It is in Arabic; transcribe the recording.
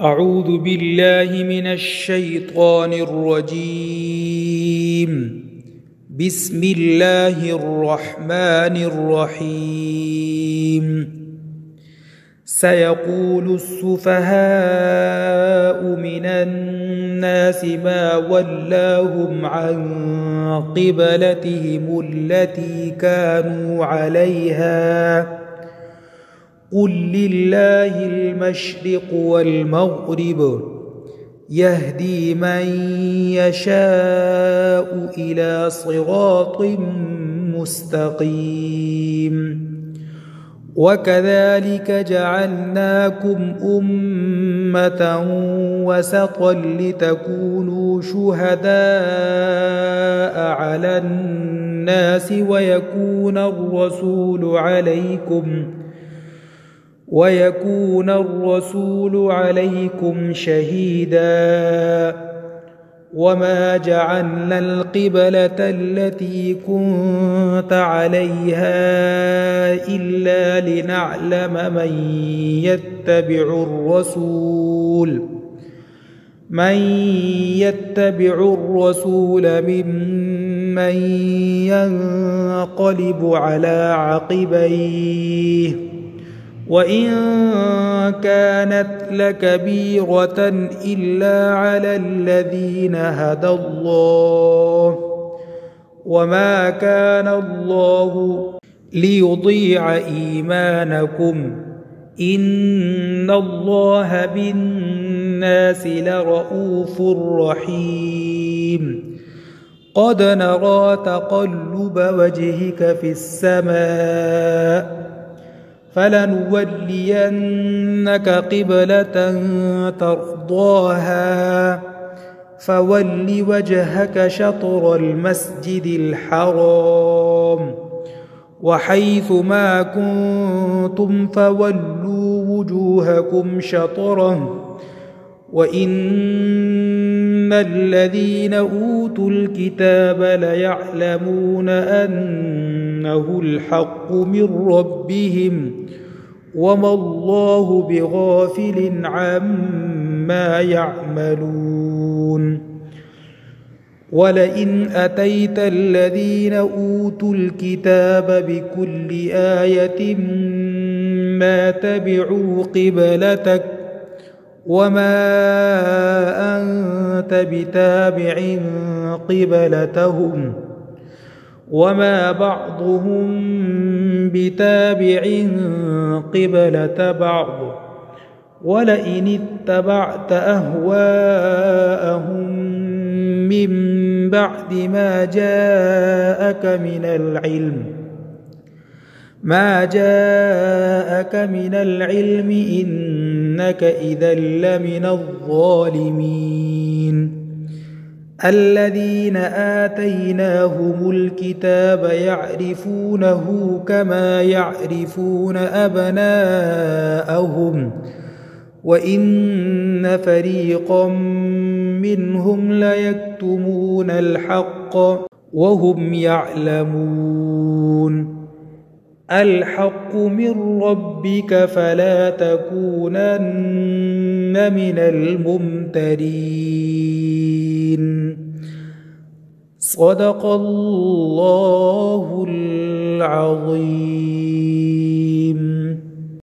أعوذ بالله من الشيطان الرجيم. بسم الله الرحمن الرحيم. سيقول السفهاء من الناس ما ولاهم عن قبلتهم التي كانوا عليها قل لله المشرق والمغرب يهدي من يشاء إلى صراط مستقيم. وكذلك جعلناكم أمة وسطا لتكونوا شهداء على الناس ويكون الرسول عليكم شهيدا. وما جعلنا القبلة التي كنت عليها إلا لنعلم من يتبع الرسول ممن ينقلب على عقبيه وإن كانت لكبيرة إلا على الذين هدى الله وما كان الله ليضيع إيمانكم إن الله بالناس لرءوف رحيم. قد نرى تقلب وجهك في السماء فلنولينك قبلة ترضاها فول وجهك شطر المسجد الحرام وحيث ما كنتم فولوا وجوهكم شطره وإن الذين أوتوا الكتاب ليعلمون أنه الحق من ربهم وما الله بغافل عما يعملون. ولئن أتيت الذين أوتوا الكتاب بكل آية ما تبعوا قبلتك وما أنت بتابع قبلتهم وما بعضهم بتابع قبلة بعض ولئن اتبعت أهواءهم من بعد ما جاءك من العلم إنك إذا لمن الظالمين. الذين آتيناهم الكتاب يعرفونه كما يعرفون أبناءهم وإن فريقا منهم ليكتمون الحق وهم يعلمون. الحق من ربك فلا تكونن من الممترين. صدق الله العظيم.